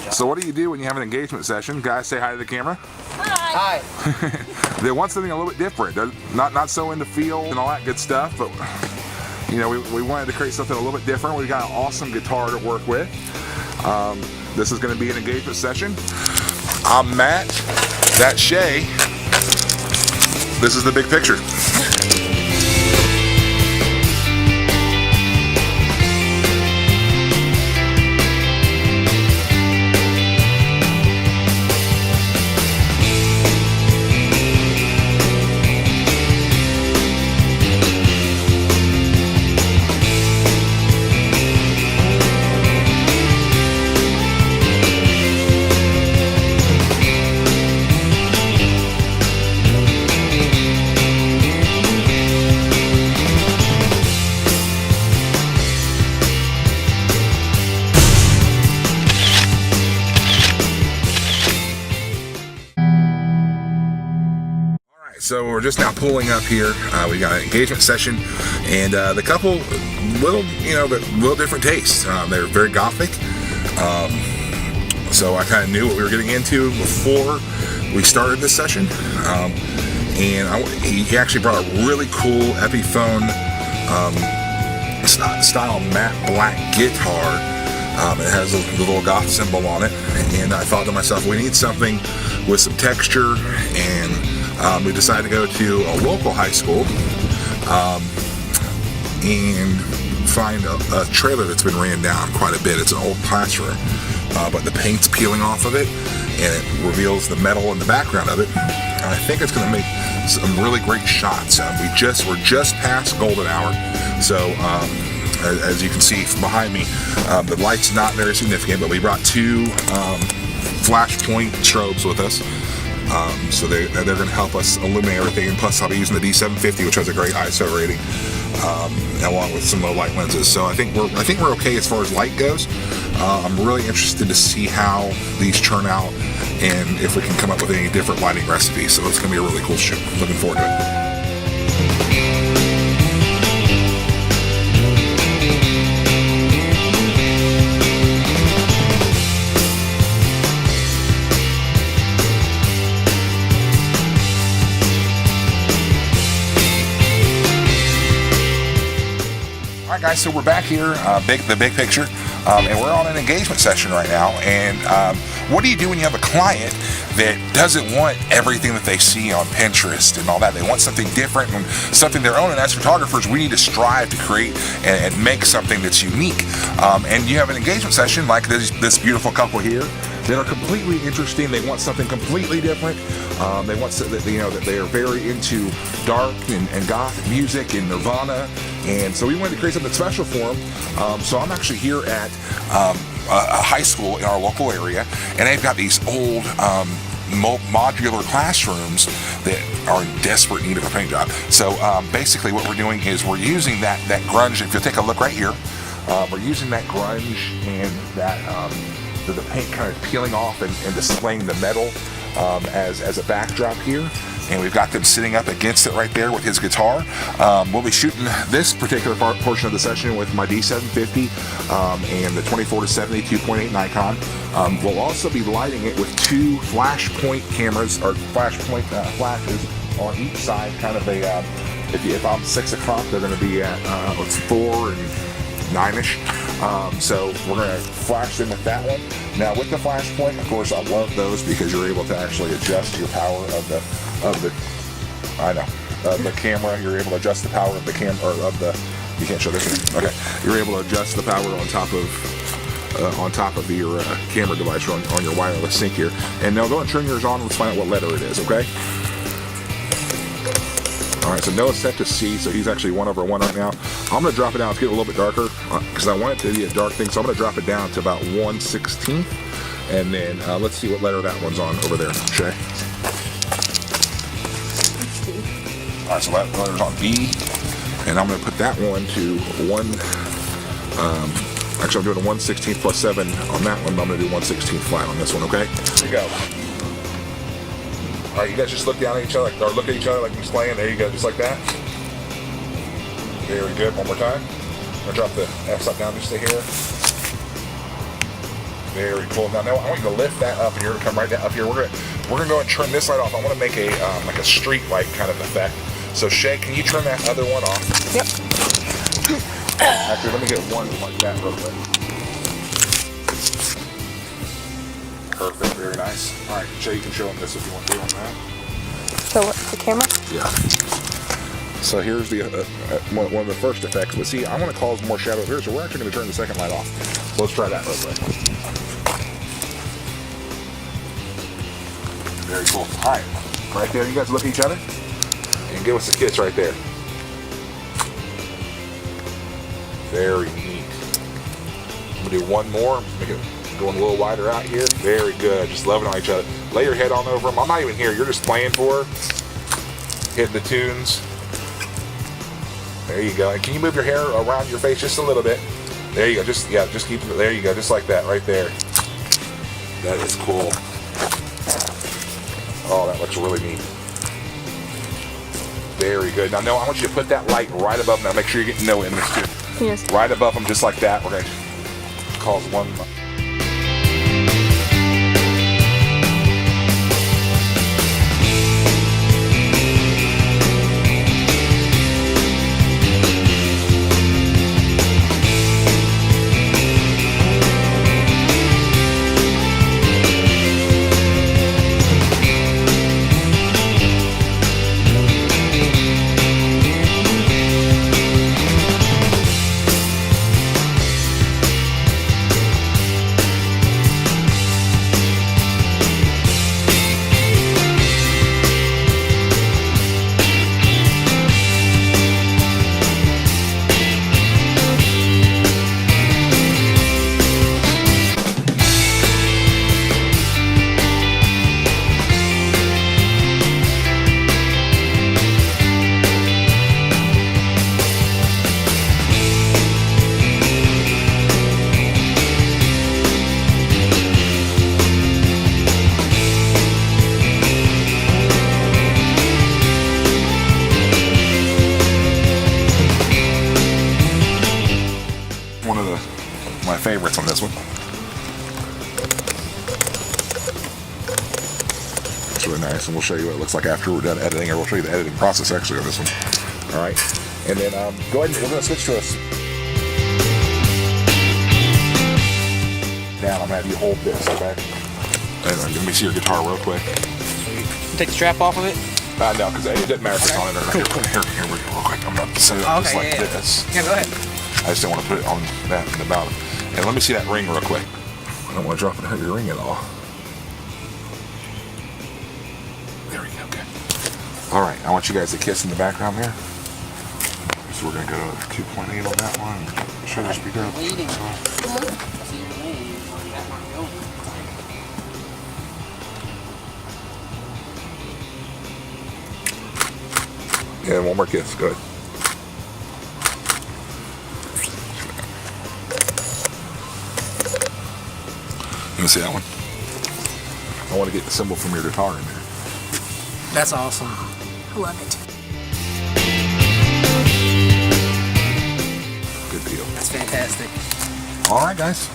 So what do you do when you have an engagement session? Guys, say hi to the camera. Hi. They want something a little bit different. They're not so into feel and all that good stuff, but you know, we wanted to create something a little bit different. We've got an awesome guitar to work with. This is going to be an engagement session. I'm Matt. That's Shay. This is the big picture. So we're just now pulling up here. We got an engagement session, and the couple, little different tastes. They're very gothic. So I kind of knew what we were getting into before we started this session. He actually brought a really cool Epiphone style matte black guitar. It has the little goth symbol on it, and I thought to myself, we need something with some texture, and we decided to go to a local high school and find a trailer that's been ran down quite a bit. It's an old classroom, but the paint's peeling off of it, and it reveals the metal in the background of it. And I think it's going to make some really great shots. We're just past golden hour, so as you can see from behind me, the light's not very significant, but we brought two flashpoint strobes with us. So they're going to help us illuminate everything, and plus I'll be using the D750, which has a great ISO rating, along with some low light lenses. So I think we're okay as far as light goes. I'm really interested to see how these turn out, and if we can come up with any different lighting recipes. So it's going to be a really cool shoot. Looking forward to it. Alright guys, so we're back here, the big picture, and we're on an engagement session right now. And what do you do when you have a client that doesn't want everything that they see on Pinterest and all that? They want something different and something their own, and as photographers we need to strive to create and make something that's unique. And you have an engagement session like this beautiful couple here that are completely interesting. They want something completely different. They want that they are very into dark and goth music and Nirvana, and so we wanted to create something special for them. So I'm actually here at a high school in our local area, and they've got these old modular classrooms that are in desperate need of a paint job. So basically what we're doing is we're using that grunge. If you'll take a look right here, we're using that grunge and that the paint kind of peeling off and displaying the metal as a backdrop here. And we've got them sitting up against it right there with his guitar. We'll be shooting this particular portion of the session with my D750 and the 24-70 2.8 Nikon. We'll also be lighting it with two flashpoint cameras, or flashpoint flashes on each side. Kind of a, if I'm 6 o'clock, they're going to be at 4 and 9ish. So we're going to flash them with that one. Now with the flashpoint, of course, I love those because you're able to actually adjust your power of the camera. You're able to adjust the power of the camera, or of the, you can't show this one. Okay, you're able to adjust the power on top of your camera device, or on your wireless sync here. And now go and turn yours on. Let's find out what letter it is. Okay. Alright, so Noah's set to C, so he's actually 1/1 right now. I'm going to drop it down. It's getting a little bit darker because I want it to be a dark thing, so I'm going to drop it down to about 1/16. And then let's see what letter that one's on over there, Shay. Alright, so that letter's on B. And I'm going to put that one to 1. Actually, I'm doing a 1/16 plus 7 on that one, but I'm going to do 1/16 flat on this one, okay? Here we go. Alright, you guys just look down at each other, or look at each other like he's playing. There you go, just like that. Very good. One more time. I'm going to drop the f-stop down just to here. Very cool. Now, I want you to lift that up, and you're gonna come right down up here. We're gonna go and turn this light off. I want to make a like a street light kind of effect. So Shay, can you turn that other one off? Yep. Actually, let me get one like that real quick. Perfect. Very nice. All right, Shay, you can show them this if you want to on that. So what, the camera? Yeah. So here's the one of the first effects. But see, I want to cause more shadow here, so we're actually going to turn the second light off. So let's try that real quick. Very cool. All right, right there. You guys look at each other and give us a kiss right there. Very neat. I'm gonna do one more. Make it going a little wider out here. Very good. Just loving on each other. Lay your head on over them. I'm not even here. You're just playing for her. Hit the tunes. There you go. And can you move your hair around your face just a little bit? There you go. Just keep it. There you go. Just like that, right there. That is cool. Oh, that looks really neat. Very good. Now, Noah, I want you to put that light right above them. Now, make sure you're getting Noah in this too. Yes. Right above them, just like that. We're going to cause one. One of my favorites on this one. It's really nice, and we'll show you what it looks like after we're done editing, or we'll show you the editing process actually on this one. All right, and then go ahead and we're going to switch to us. Now I'm going to have you hold this, okay? And let me see your guitar real quick. Take the strap off of it? No, because it doesn't matter if it's on it or not. Cool. Here we go real quick. I'm going to set it up just like this. Yeah, go ahead. I just don't want to put it on that in the bottom. And let me see that ring real quick. I don't want to drop it and hurt your ring at all. There we go, good. All right, I want you guys to kiss in the background here. So we're going to go to 2.8 on that one. Shutter speed up. Yeah, one more kiss, good. Let me see that one. I want to get the symbol from your guitar in there. That's awesome. I love it. Good deal. That's fantastic. All right, guys.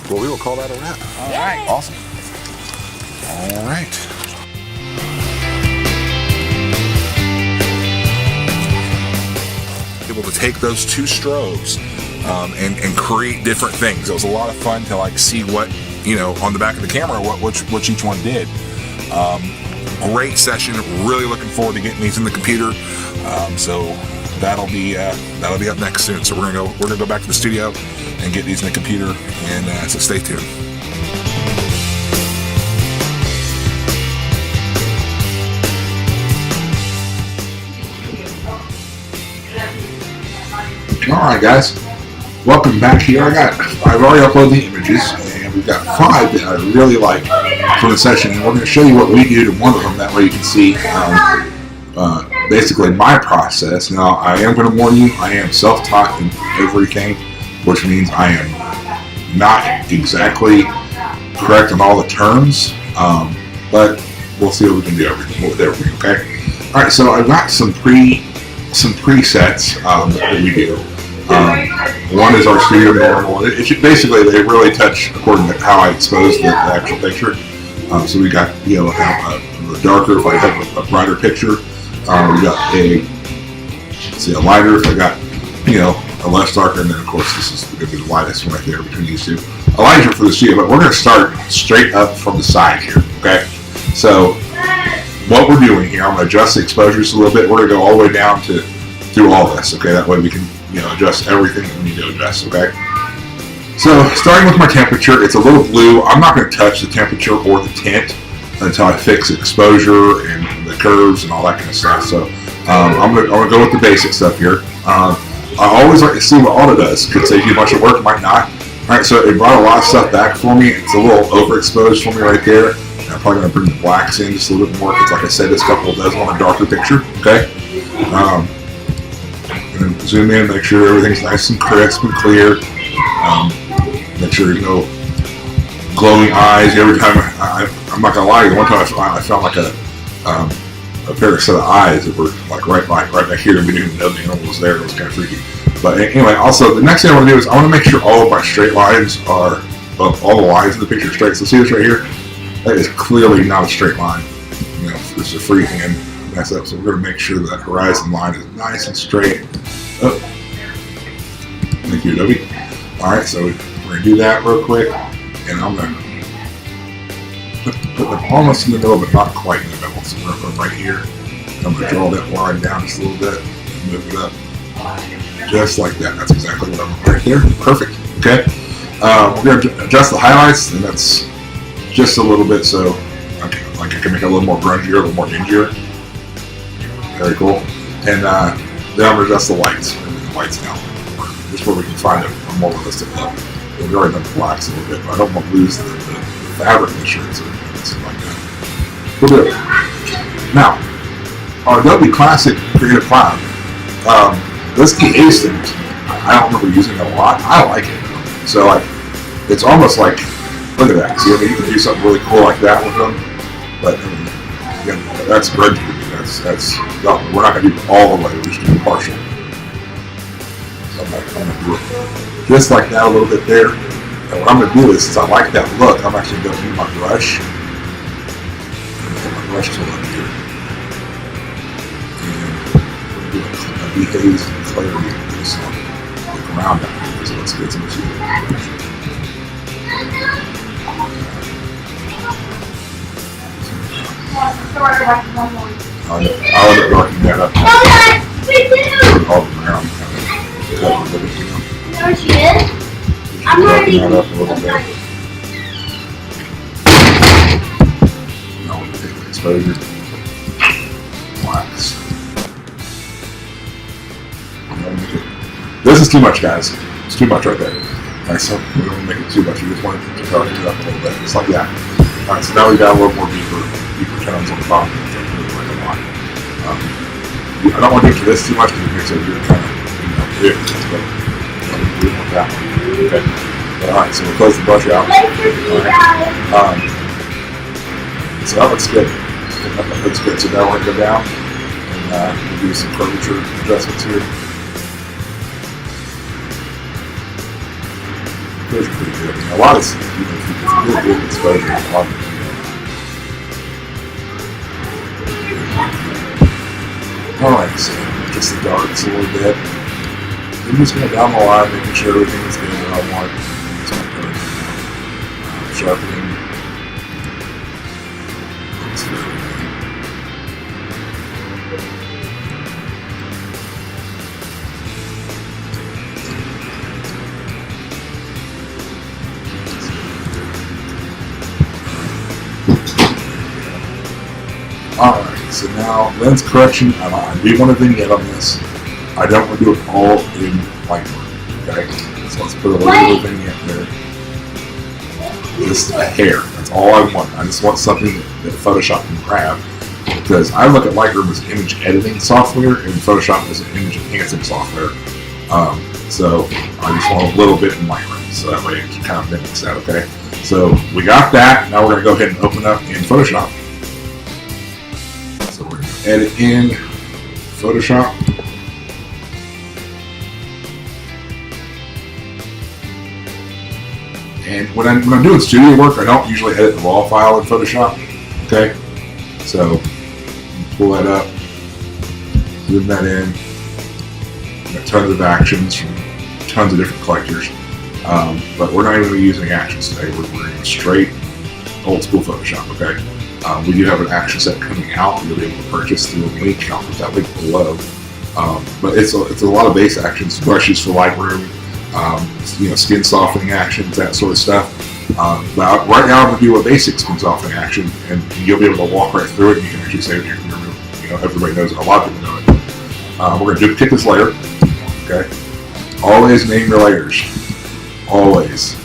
Well, we will call that a wrap. All right. Awesome. All right. Able to take those two strobes and create different things. It was a lot of fun to like see what, you know, on the back of the camera what each one did. Great session. Really looking forward to getting these in the computer. So that'll be up next soon. So we're gonna go back to the studio and get these in the computer. And so stay tuned. All right, guys. Welcome back here. I've already uploaded the images, and we've got 5 that I really like from the session, and we're going to show you what we do to one of them. That way you can see basically my process. Now, I am going to warn you, I am self-taught in everything, which means I am not exactly correct on all the terms, but we'll see what we can do with everything, okay? All right, so I've got some presets that we do. One is our studio normal. Basically, they really touch according to how I expose the actual picture. So we got, have a darker if I have a brighter picture. We got a lighter if I got, a less darker, and then of course this is going to be the lightest one right there between these two. A lighter for the studio, but we're going to start straight up from the side here, okay? So what we're doing here, I'm going to adjust the exposure just a little bit. We're going to go all the way down through all this, okay? That way we can, adjust everything that we need to adjust, okay? So starting with my temperature, it's a little blue. I'm not going to touch the temperature or the tint until I fix exposure and the curves and all that kind of stuff. So I'm gonna go with the basic stuff here. I always like to see what auto does. Could save you a bunch of work, might not. All right, so it brought a lot of stuff back for me. It's a little overexposed for me right there. I'm probably gonna bring the blacks in just a little bit more because, like I said, this couple does want a darker picture. Okay. And then zoom in, make sure everything's nice and crisp and clear. Make sure there's no glowing eyes. Every time I'm not gonna lie to you, one time I found like a pair of set of eyes that were like right back here, and we didn't even know the animal was there. It was kind of freaky. But anyway, also the next thing I want to do is I want to make sure all of my straight lines are, all the lines in the picture are straight. So see this right here? That is clearly not a straight line. This is a freehand mess up. So we're going to make sure that horizon line is nice and straight. Oh, thank you, Adobe. All right, so we're going to do that real quick, and I'm going to put them almost in the middle, but not quite in the middle. So we're going to put right here. I'm going to draw that line down just a little bit and move it up. Just like that. That's exactly what I want right there. Perfect. Okay. We're going to adjust the highlights, and that's just a little bit so I can make it a little more grungier, a little more dingier. Very cool. And then I'm going to adjust the lights. The lights now. Just where we can find a more realistic look. We've already done the blacks a little bit, but I don't want to lose the fabric of the shirts or anything like that. We'll do it. Now, our Adobe Classic Creative Cloud. This DA stand, I don't remember using it a lot. I like it. So it's almost like, look at that. See, you can do something really cool like that with them. But again, that's grungy. We're not going to do it all the way. We're just doing partial. So I'm going to do it just like that a little bit there. And what I'm going to do is, since I like that look, I'm actually going to use my brush. Put my brush tool up here. And we're going to do a dehaze and clarity just on the ground out here, so let's get some material. I'll end up darkening that up. All the ground kind of covered with it, There she is. I'm already. Darken that up a little bit. Now we're going to take the exposure. Blacks. This is too much, guys. It's too much right there. Alright, so we don't want to make it too much. We just want to darken it up a little bit, just like that. Alright, so now we got a little more deeper tones on the bottom. I don't want to get to this too much because it makes it really kind of weird. But we don't want that one. Okay. Alright, so we'll close the brush out. Alright. So that looks good. That looks good. So now we're going to go down and we'll do some curvature adjustments here. Those are pretty good. A lot of it's really good exposure. A lot of it. Alright, so just the darks a little bit. I'm just going down the line, making sure everything is getting what I want. Just going to go sharpening. Alright, so now lens correction, I do want a vignette on this. I don't want to do it all in Lightroom, okay? So let's put a little bit of vignette there. Just a hair, that's all I want. I just want something that Photoshop can grab. Because I look at Lightroom as an image editing software and Photoshop as an image enhancing software. So I just want a little bit in Lightroom, so that way it can kind of mimics that, okay? So we got that, now we're going to go ahead and open up in Photoshop. Edit in Photoshop. And when I'm doing studio work, I don't usually edit the raw file in Photoshop. Okay, so pull that up, zoom that in. Got tons of actions from tons of different collectors, but we're not even going to be using actions today. We're going straight old school Photoshop. Okay, we do have an action set coming out. You'll be able to purchase through a link. I'll put that link below. But it's a lot of base actions, brushes for Lightroom, skin softening actions, that sort of stuff. But right now I'm going to do a basic skin softening action, and you'll be able to walk right through it. And you can actually say, everybody knows it. A lot of people know it. We're going to duplicate this layer. Okay. Always name your layers. Always.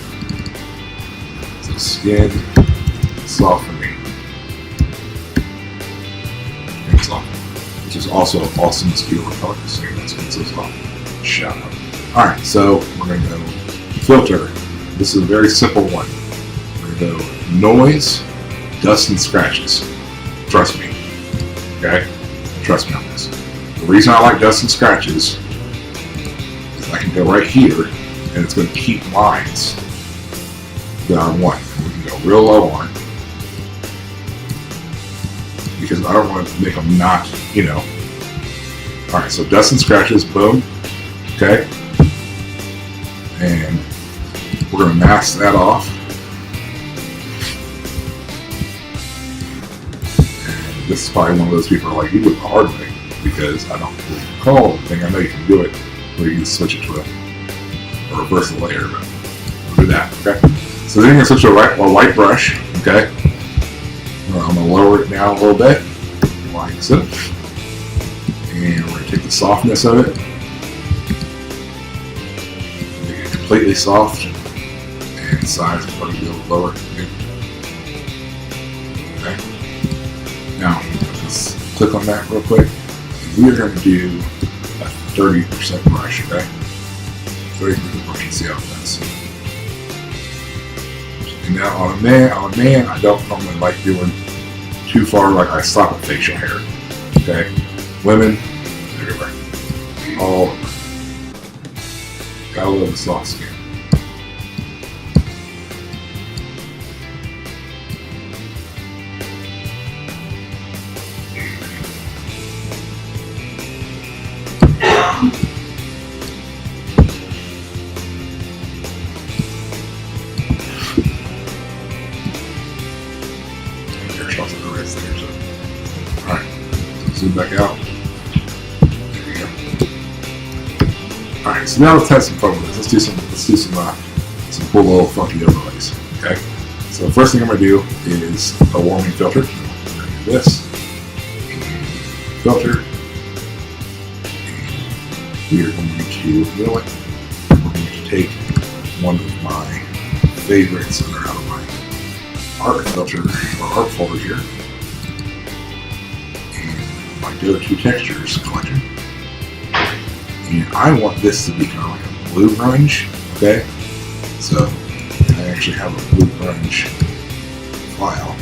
So skin softening. Skin softening. Which is also an awesome mosquito repellent. So that's skin so soft. Shout out. Alright, so we're going to go filter. This is a very simple one. We're going to go noise, dust, and scratches. Trust me. Okay? Trust me on this. The reason I like dust and scratches is I can go right here and it's going to keep lines that I want. We can go real low on it because I don't want to make them not, Alright, so dust and scratches, boom. Okay. And we're going to mask that off. And this is probably one of those people who are like, you do it the hard way. Because I don't really recall the thing. I know you can do it where you can switch it to a reverse the layer, but we'll do that. Okay. So then you're going to switch to a light brush. Okay. I'm going to lower it down a little bit, like so, and we're going to take the softness of it, make it completely soft, and the size is probably a little lower. Okay. Now let's click on that real quick. We are going to do a 30% brush, okay? 30% brush and see how it does. And now on a man, I don't normally like doing too far, like I stop at facial hair, okay? Women, everywhere. All over. Gotta love the soft skin. Alright, zoom back out. There we go. Alright, so now let's have some fun with this. Let's do some cool little funky overlays. Okay? So the first thing I'm going to do is a warming filter. I'm going to do this. Filter. We are going to, we're going to take one of my favorites that are out of my art filter or art folder here, and my go-to textures collection, and I want this to be kind of like a blue grunge. Okay, so I actually have a blue grunge file.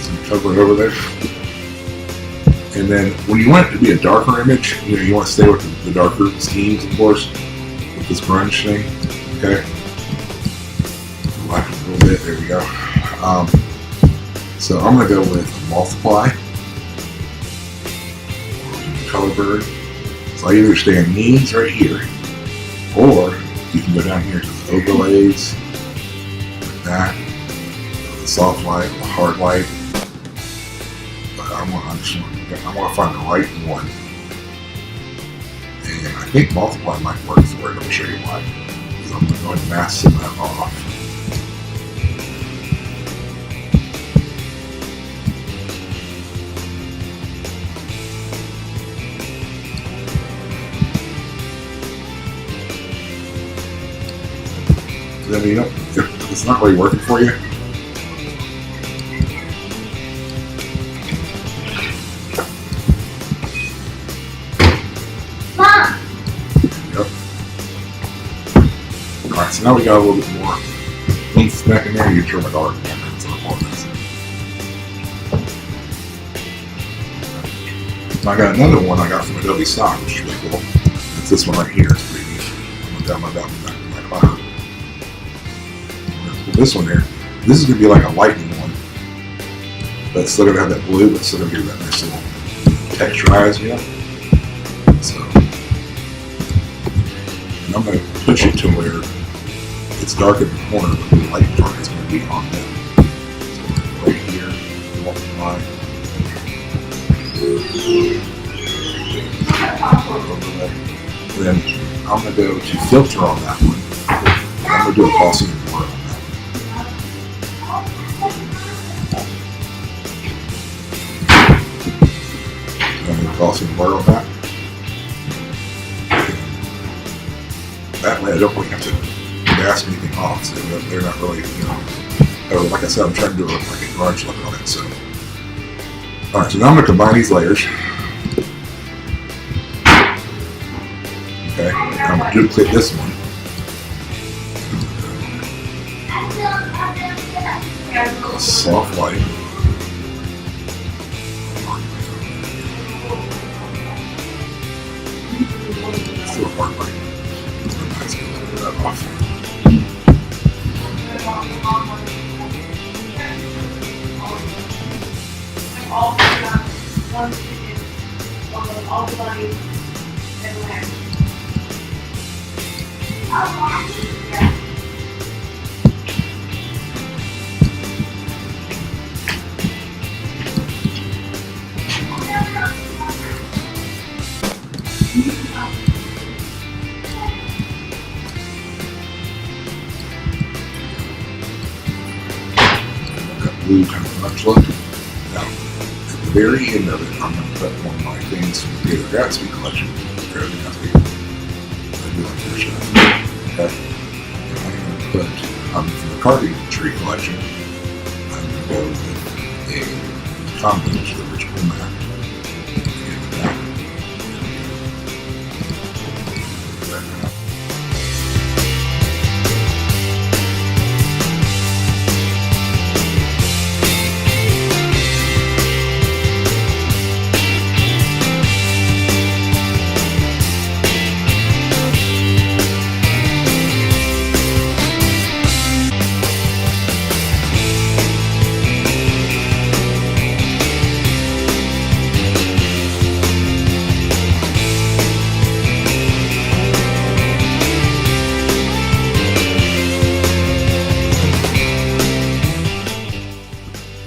So cover it over there. And then when you want it to be a darker image, you want to stay with the darker schemes, of course, with this grunge thing. Okay. Black a little bit. There we go. So I'm going to go with multiply. Color bird. So I either stay in these right here, or you can go down here to the overlays, like that, the soft light, the hard light. But I want to find the right one. And I think multiply might work for it. Let me show you why. Because I'm going to mask some of that off. Then, if it's not really working for you, Mom. yep. Alright, so now we got a little bit more oomph back in there. You can turn my daughter down, so I apologize. Now I got another one I got from Adobe Stock, which is really cool. It's this one right here. It's pretty neat. I'm gonna download that one back to my cloud. This one here, this is gonna be like a lightning one, but it's still gonna have that blue, but it's still gonna give that nice little texturized, you know. So, and I'm gonna push it to where it's dark in the corner, but the light part is gonna be on them. So right here, multiply. Then I'm going to go to filter on that one. I'm going to do a Gaussian blur on that one. I'm going to Gaussian blur on that. That way I don't really have to mask anything off. So they're not really, like I said, I'm trying to do it like a grunge look on it. So, alright, so now I'm going to combine these layers. Okay, I'm going to duplicate this one. A soft light. Still a hard light. Let's get that off. Blue kind of much look. Now, at the very end of it, I'm going to put one of my things from the Gator Gatsby collection. Everything else here. I do like their shot. Okay. And I'm going to put, from the Carving Tree collection, I'm going to go with a combination of the original map. And that.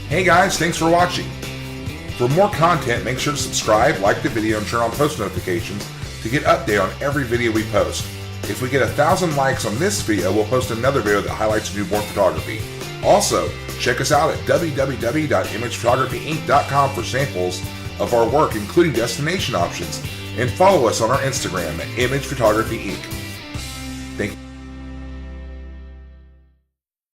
Hey guys, thanks for watching. For more content, make sure to subscribe, like the video, and turn on post notifications to get update on every video we post. If we get 1,000 likes on this video, we'll post another video that highlights newborn photography. Also, check us out at www.imagephotographyinc.com for samples of our work, including destination options, and follow us on our Instagram at Image Photography Inc. Thank you.